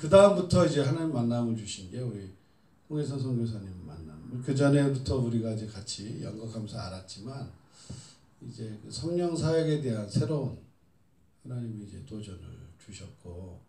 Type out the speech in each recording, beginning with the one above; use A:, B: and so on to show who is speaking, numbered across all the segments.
A: 그 다음부터 이제 하나님 만남을 주신 게 우리 홍혜선 선교사님 만남. 그 전에부터 우리가 이제 같이 연극하면서 알았지만 이제 그 성령 사역에 대한 새로운 하나님이 이제 도전을 주셨고,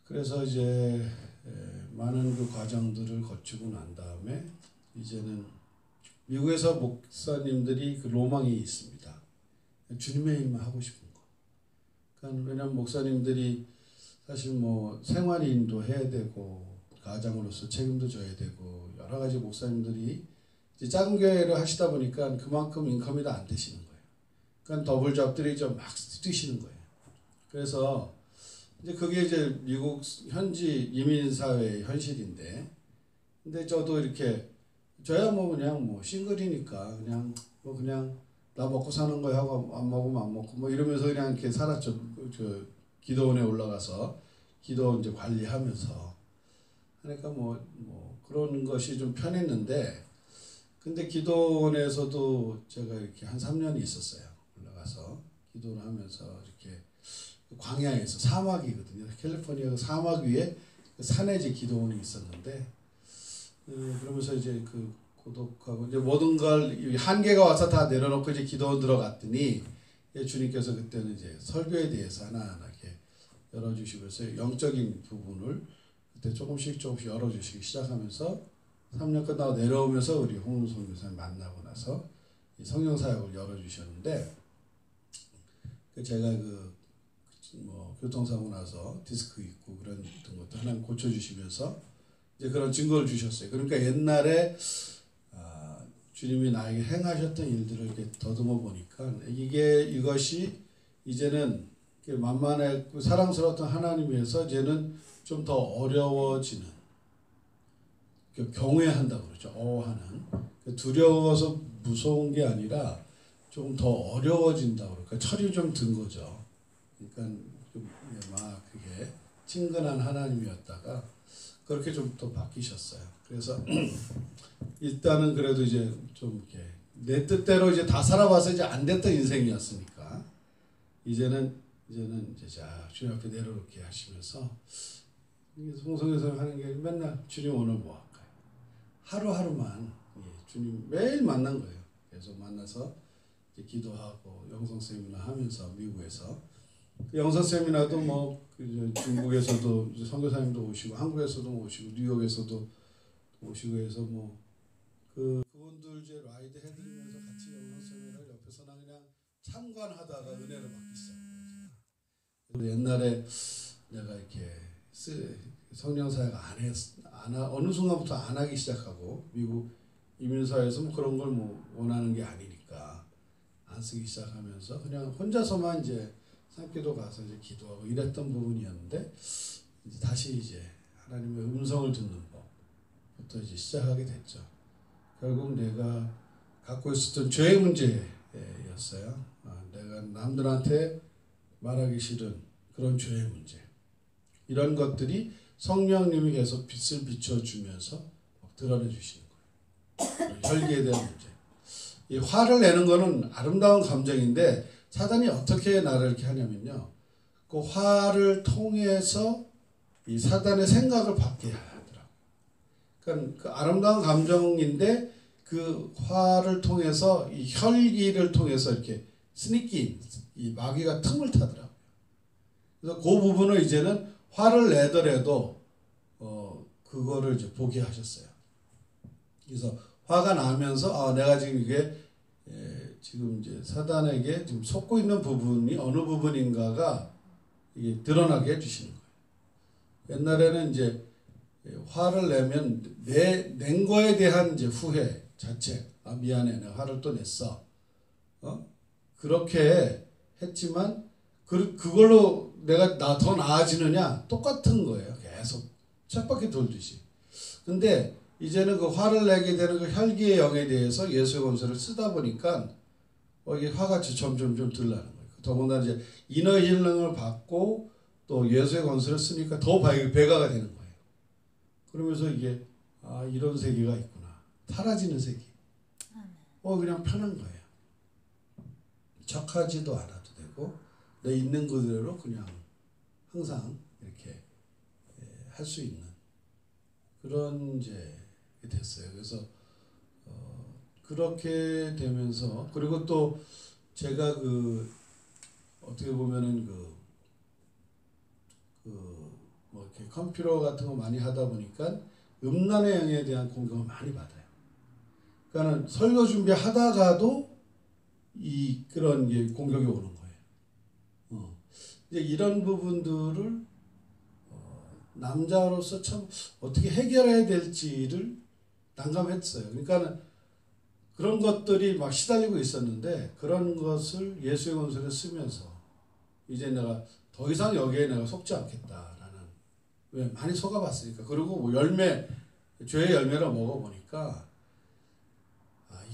A: 그래서 이제 많은 그 과정들을 거치고 난 다음에 이제는 미국에서 목사님들이 그 로망이 있습니다. 주님의 일만 하고 싶은 거. 그러니까 왜냐하면 목사님들이 사실 뭐 생활인도 해야 되고 가장으로서 책임도 져야 되고 여러 가지 목사님들이 이제 작은 교회를 하시다 보니까 그만큼 인컴이 다 안 되시는 거예요. 그러니까 더블 잡들이 좀 막 뛰시는 거예요. 그래서 이제 그게 이제 미국 현지 이민사회의 현실인데, 근데 저도 이렇게 저야 뭐 그냥 뭐 싱글이니까 그냥 나 먹고 사는 거야 하고 안 먹으면 안 먹고 뭐 이러면서 그냥 이렇게 살았죠. 저 기도원에 올라가서 기도 이제 관리하면서 그러니까 뭐 그런 것이 좀 편했는데, 근데 기도원에서도 제가 이렇게 한 3년이 있었어요. 올라가서 기도를 하면서 이렇게 광야에서 사막이거든요. 캘리포니아 사막 위에 산에 이제 기도원이 있었는데, 그러면서 이제 그 고독하고 이제 모든 걸 한계가 와서 다 내려놓고 이제 기도원 들어갔더니 주님께서 그때는 이제 설교에 대해서 하나하나 이렇게 열어주시면서 영적인 부분을 그때 조금씩 열어주시기 시작하면서 3년 끝나고 내려오면서 우리 홍은송 교사님 만나고 나서 이 성령 사역을 열어주셨는데, 제가 뭐 교통사고 나서 디스크 있고 그런 것도 하나님 고쳐주시면서 이제 그런 증거를 주셨어요. 그러니까 옛날에 주님이 나에게 행하셨던 일들을 이렇게 더듬어 보니까 이것이 이제는 만만했고 사랑스러웠던 하나님에서 이제는 좀 더 어려워지는, 경외한다고 그러죠. 어하는, 두려워서 무서운 게 아니라 조금 더 어려워진다고 그러니까 철이 좀 든 거죠. 그러니까 막 그게 친근한 하나님이었다가 그렇게 좀 또 바뀌셨어요. 그래서 일단은 그래도 이제 좀 이렇게 내 뜻대로 이제 다 살아봐서 이제 안 됐던 인생이었으니까 이제는 이제 자 주님 앞에 내려놓게 하시면서 송성에서 하는 게 맨날 주님 오늘 뭐 할까요? 하루하루만 주님 매일 만난 거예요. 계속 만나서 이제 기도하고 영성 세미나 하면서 미국에서 영성 세미나도 뭐 중국에서도 선교사님도 오시고 한국에서도 오시고 뉴욕에서도 오시고 해서 뭐 그분들 이제 라이드 해드리면서 같이 영성 세미나를 옆에서 나 그냥 참관하다가 은혜를 받기 시작한 거죠. 옛날에 내가 이렇게 성령 사역 어느 순간부터 안 하기 시작하고 미국 이민사회에서 뭐 그런 걸 뭐 원하는 게 아니니까 안 쓰기 시작하면서 그냥 혼자서만 이제 산기도 가서 이제 기도하고 이랬던 부분이었는데, 이제 다시 이제 하나님의 음성을 듣는 법부터 이제 시작하게 됐죠. 결국 내가 갖고 있었던 죄의 문제였어요. 내가 남들한테 말하기 싫은 그런 죄의 문제. 이런 것들이 성령님이 계속 빛을 비춰주면서 드러내 주시는 거예요. 혈기에 대한 문제. 이 화를 내는 거는 아름다운 감정인데 사단이 어떻게 나를 이렇게 하냐면요. 그 화를 통해서 이 사단의 생각을 받게 하더라고요. 그러니까 그 아름다운 감정인데 그 화를 통해서 이 혈기를 통해서 이렇게 스니킹, 이 마귀가 틈을 타더라고요. 그래서 그 부분을 이제는 화를 내더라도 그거를 이제 보게 하셨어요. 그래서 화가 나면서 내가 지금 이게 지금 이제 사단에게 지금 속고 있는 부분이 어느 부분인가가 이게 드러나게 해주시는 거예요. 옛날에는 이제 화를 내면 낸 거에 대한 이제 후회, 자책, 미안해, 내가 화를 또 냈어. 그렇게 했지만 그걸로 내가 더 나아지느냐? 똑같은 거예요. 계속 쳇바퀴 돌듯이. 근데 이제는 그 화를 내게 되는 그 혈기의 영에 대해서 예수의 권세를 쓰다 보니까 이게 화가 점점 좀 덜 나는 거예요. 더군다나 이제 이너 힐링을 받고 또 예수의 권세를 쓰니까 더 배가가 되는 거예요. 그러면서 이게 이런 세계가 있구나. 사라지는 세계. 그냥 편한 거예요. 척하지도 않아도 되고 내 있는 그대로 그냥 항상 이렇게 할 수 있는 그런 이제 됐어요. 그래서 그렇게 되면서 그리고 또 제가 어떻게 보면은 뭐 이렇게 컴퓨터 같은 거 많이 하다 보니까 음란의 영에 대한 공격을 많이 받아요. 그러니까는 설교 준비하다가도 그런 게 공격이 오는 거예요. 이제 이런 부분들을 남자로서 참 어떻게 해결해야 될지를 난감했어요. 그러니까는 그런 것들이 막 시달리고 있었는데 그런 것을 예수의 권세를 쓰면서 이제 내가 더 이상 여기에 내가 속지 않겠다라는 왜 많이 속아봤으니까 그리고 뭐 죄의 열매를 먹어보니까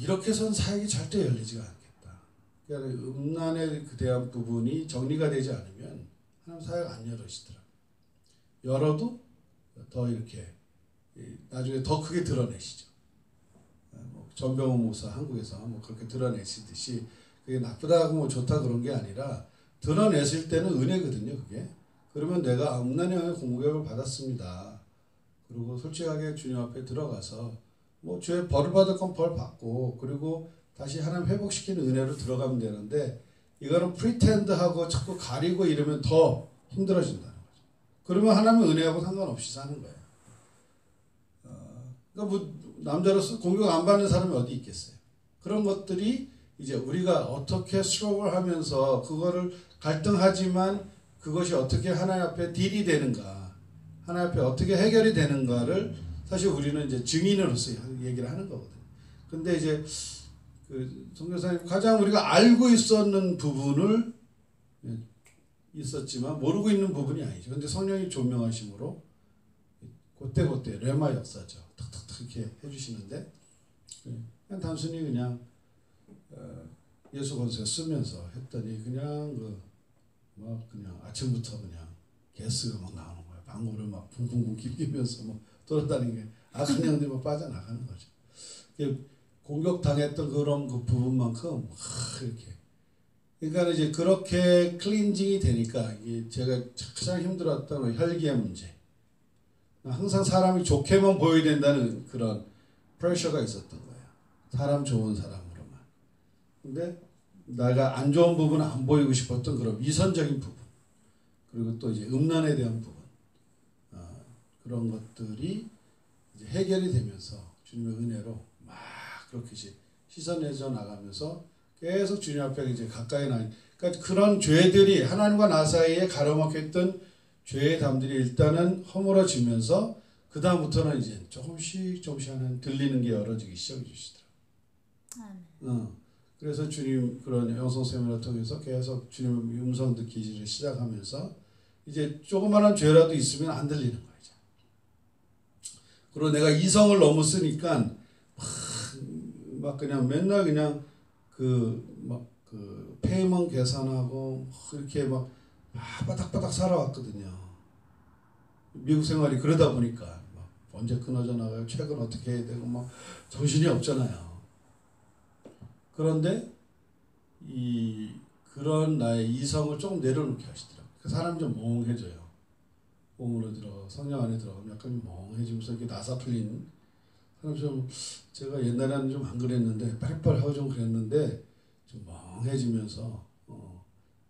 A: 이렇게 해서는 사역이 절대 열리지가 않겠다. 그러니까 음란에 대한 부분이 정리가 되지 않으면 하나님 사역 안 열으시더라고요. 열어도 더 이렇게 나중에 더 크게 드러내시죠. 전병훈 목사 한국에서 뭐 그렇게 드러내시듯이 그게 나쁘다고 뭐 좋다 그런 게 아니라 드러냈을 때는 은혜거든요. 그게. 그러면 내가 음란의 영의 공격을 받았습니다. 그리고 솔직하게 주님 앞에 들어가서 뭐 죄 벌을 받을 건 벌 받고 그리고 다시 하나님 회복시키는 은혜로 들어가면 되는데 이거는 프리텐드하고 자꾸 가리고 이러면 더 힘들어진다는 거죠. 그러면 하나님의 은혜하고 상관없이 사는 거예요. 그러니까 뭐 남자로서 공격 안 받는 사람이 어디 있겠어요. 그런 것들이 이제 우리가 어떻게 스트러글 하면서 그거를 갈등하지만 그것이 어떻게 하나님 앞에 딜이 되는가 하나님 앞에 어떻게 해결이 되는가를 사실 우리는 이제 증인으로서 얘기를 하는 거거든요. 근데 이제 선교사님 가장 우리가 알고 있었는 부분을 있었지만 모르고 있는 부분이 아니죠. 근데 성령이 조명하심으로 그때 레마 역사죠. 탁탁탁 이렇게 해주시는데 그냥 단순히 그냥 예수 권세 쓰면서 했더니 그냥 그냥 아침부터 그냥 게스가 막 나오는 거예요. 방울을 막 붕붕붕 끼면서 막 돌아다니는 게 악한 영들이 막 빠져나가는 거죠. 공격당했던 그런 그 부분만큼 이렇게 그러니까 이제 그렇게 클린징이 되니까 이게 제가 가장 힘들었던 혈기의 문제. 항상 사람이 좋게만 보여야 된다는 그런 프레셔가 있었던 거예요. 사람 좋은 사람으로만. 근데 내가 안 좋은 부분은 안 보이고 싶었던 그런 위선적인 부분. 그리고 또 이제 음란에 대한 부분. 그런 것들이 이제 해결이 되면서 주님의 은혜로 막 그렇게 이제 씻어내져 나가면서 계속 주님 앞에 이제 가까이 그러니까 그런 죄들이 하나님과 나 사이에 가로막혔던 죄의 담들이 일단은 허물어지면서 그 다음부터는 이제 조금씩 하는 들리는 게 열어지기 시작해 주시더라고요. 그래서 주님 그런 영성 세미나 통해서 계속 주님의 음성 듣기를 시작하면서 이제 조그마한 죄라도 있으면 안 들리는 거예요. 그리고 내가 이성을 너무 쓰니까 막 그냥 맨날 그냥 페이먼 계산하고 이렇게 막 바닥바닥 살아왔거든요. 미국 생활이 그러다 보니까 막 언제 끊어져 나가요? 최근 어떻게 해야 되고 막 정신이 없잖아요. 그런데 그런 나의 이성을 조금 내려놓게 하시더라고요. 그 사람이 좀 멍해져요. 몸으로 들어가 성령 안에 들어가면 약간 멍해지면서 이렇게 나사 풀린 사람 좀 제가 옛날에는 좀 안 그랬는데 빨리빨리하고 좀 그랬는데 좀 멍해지면서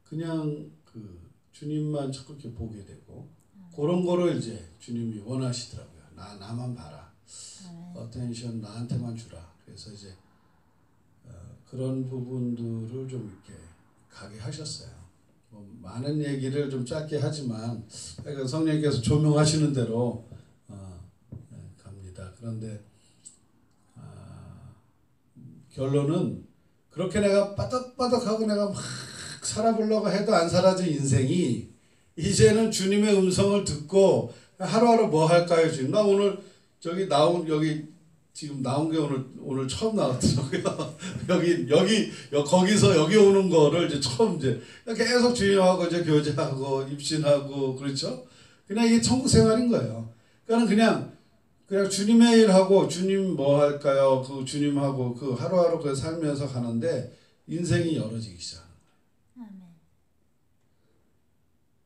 A: 그냥 주님만 자꾸 이렇게 보게 되고 그런 거를 이제 주님이 원하시더라고요. 나만 봐라. 어텐션 나한테만 주라. 그래서 이제 그런 부분들을 좀 이렇게 가게 하셨어요. 많은 얘기를 좀 짧게 하지만 성령님께서 조명하시는 대로 갑니다. 그런데 결론은 그렇게 내가 빠덕빠덕하고 내가 막 살아보려고 해도 안 사라진 인생이 이제는 주님의 음성을 듣고 하루하루 뭐 할까요? 지금 나 오늘 지금 나온 게 오늘 처음 나왔더라고요. 거기서 여기 오는 거를 이제 처음 이제 계속 주님하고 이제 교제하고 입신하고 그렇죠. 그냥 이게 천국 생활인 거예요. 그러니까 그냥 주님의 일하고 주님 뭐 할까요? 그 주님하고 그 하루하루 그 살면서 가는데 인생이 열어지기 시작하는 거예요.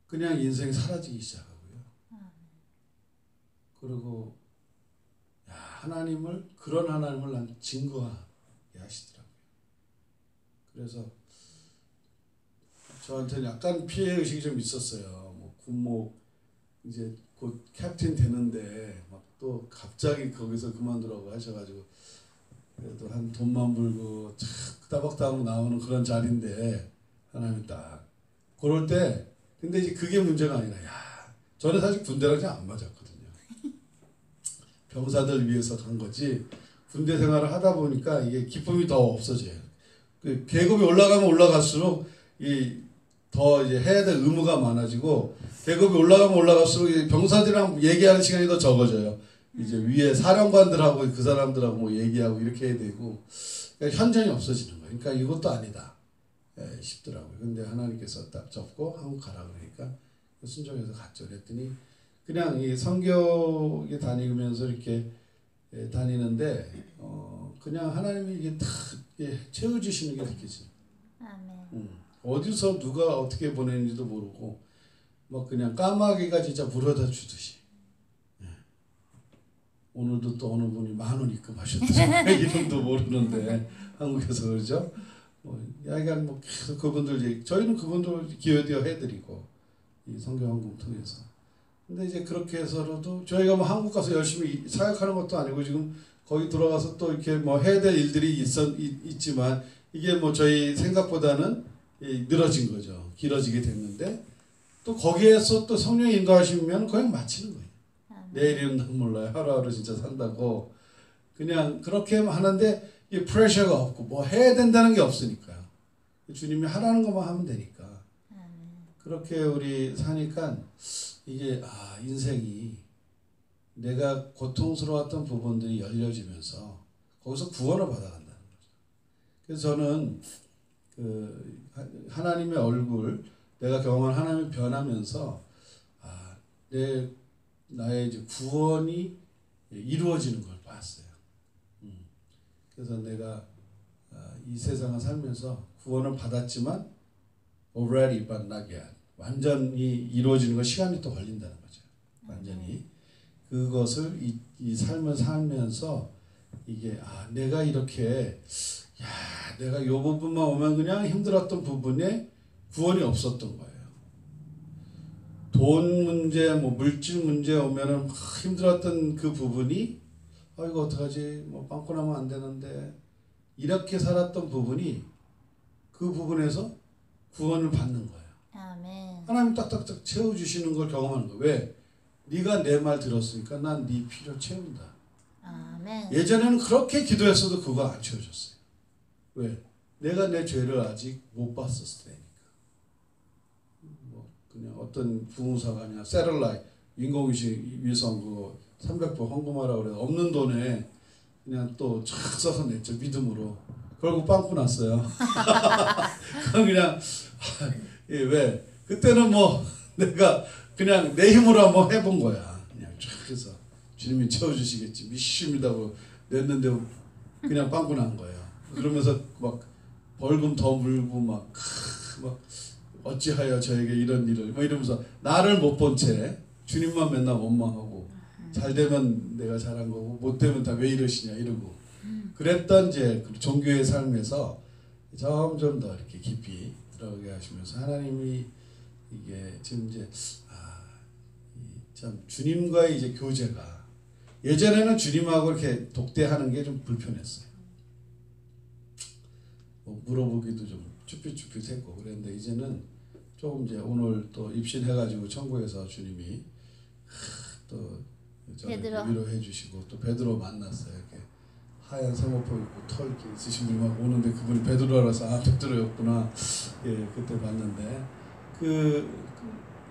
A: 그냥 인생이 사라지기 시작하고요. 그리고 야, 하나님을 그런 하나님을 난 증거하게 하시더라고요. 그래서 저한테는 약간 피해 의식이 좀 있었어요. 뭐 군목 이제 곧 캡틴 되는데 막 또 갑자기 거기서 그만두라고 하셔가지고 그래도 한 돈만 벌고 착 따박따박 나오는 그런 자리인데 하나님이 딱 그럴 때 근데 이제 그게 문제가 아니라 야 저는 사실 군대랑 잘 안 맞았거든요. 병사들 위해서 간 거지 군대 생활을 하다 보니까 이게 기쁨이 더 없어져요. 그 계급이 올라가면 올라갈수록 이 더 이제 해야 될 의무가 많아지고 계급이 올라가면 올라갈수록 병사들이랑 얘기하는 시간이 더 적어져요. 이제 위에 사령관들하고 그 사람들하고 뭐 얘기하고 이렇게 해야 되고 그러니까 현장이 없어지는 거예요. 그러니까 이것도 아니다 싶더라고요. 근데 하나님께서 딱 접고 한국 가라 그러니까 순종해서 갔죠. 그랬더니 그냥 이 성교에 다니면서 이렇게 다니는데 그냥 하나님이 이게 탁 채워주시는 게 느껴져요.
B: 아멘.
A: 어디서 누가 어떻게 보내는지도 모르고 막 그냥 까마귀가 진짜 물어다 주듯이 오늘도 또 어느 분이 10,000원 입금하셨더라고요. 이름도 모르는데 한국에서 그러죠. 약간 뭐 계속 그분들 저희는 그분들 기여되어 해드리고 이 성경학금 통해서. 근데 이제 그렇게 해서라도 저희가 뭐 한국 가서 열심히 사역하는 것도 아니고 지금 거기 들어가서 또 이렇게 뭐 해야 될 일들이 있지만 이게 뭐 저희 생각보다는 늘어진 거죠. 길어지게 됐는데 또 거기에서 또 성령이 인도하시면 그냥 마치는 거예요. 내일은 난 몰라요. 하루하루 진짜 산다고 그냥 그렇게 하는데 이 프레셔가 없고 뭐 해야 된다는 게 없으니까요. 주님이 하라는 것만 하면 되니까 그렇게 우리 사니까 이게 인생이 내가 고통스러웠던 부분들이 열려지면서 거기서 구원을 받아간다는 거죠. 그래서 저는 그 하나님의 얼굴 내가 경험한 하나님이 변하면서 나의 이제 구원이 이루어지는 걸 봤어요. 그래서 내가 이 세상을 살면서 구원을 받았지만 already but not yet 완전히 이루어지는 건 시간이 또 걸린다는 거죠. 완전히 그것을 이 삶을 살면서 이게 내가 이렇게 내가 이 부분만 오면 그냥 힘들었던 부분에 구원이 없었던 거예요. 돈 문제, 뭐 물질 문제 오면은 막 힘들었던 그 부분이 이거 어떡하지? 뭐 빵꾸 나면 안 되는데 이렇게 살았던 부분이 그 부분에서 구원을 받는 거예요.
B: 아멘.
A: 하나님 딱딱딱 채워주시는 걸 경험하는 거예요. 왜? 네가 내 말 들었으니까 난 네 필요 채운다.
B: 아멘.
A: 예전에는 그렇게 기도했어도 그거 안 채워졌어요. 왜? 내가 내 죄를 아직 못 봤었을 때니까. 뭐 그냥 어떤 부흥사가 아니라 세럴라이 인공위성 위성 그거 300번 헌금하라 그래서 없는 돈에 그냥 또 쫙 써서 냈죠. 믿음으로. 결국 빵꾸 났어요. 그건 그냥 왜? 그때는 뭐 내가 그냥 내 힘으로 한번 해본 거야. 그냥 쫙 해서 주님이 채워주시겠지. 믿습니다고 냈는데 그냥 빵꾸 난 거예요. 그러면서 막 벌금 더 물고 막 어찌하여 저에게 이런 일을 뭐 이러면서 나를 못 본 채 주님만 맨날 원망하고 잘 되면 내가 잘한 거고 못 되면 다 왜 이러시냐 이러고 그랬던 이제 종교의 삶에서 점점 더 이렇게 깊이 들어가게 하시면서 하나님이 이게 지금 이제 참 주님과의 이제 교제가 예전에는 주님하고 이렇게 독대하는 게 좀 불편했어요. 뭐 물어보기도 좀 쭈삣쭈삣했고 그랬는데 이제는 조금 이제 오늘 또 입신해가지고 천국에서 주님이 또 저를 위로해 주시고 또 베드로 만났어요. 이렇게 하얀 세모포 입고 털 이렇게 있으신 분이 막 오는데 그분이 베드로라서 베드로였구나. 예, 그때 봤는데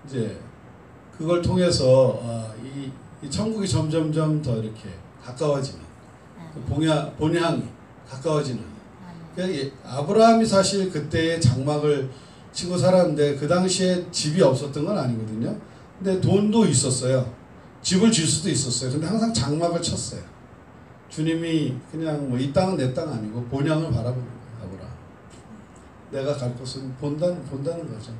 A: 이제 그걸 통해서 이 천국이 점점점 더 이렇게 가까워지는 본향이 가까워지는. 그러니까 아브라함이 사실 그때의 장막을 치고 살았는데 그 당시에 집이 없었던 건 아니거든요. 근데 돈도 있었어요. 집을 질 수도 있었어요. 근데 항상 장막을 쳤어요. 주님이 그냥 뭐 이 땅은 내 땅 아니고 본향을 바라보는 거예요. 아브라함. 내가 갈 곳은 본다는 거죠.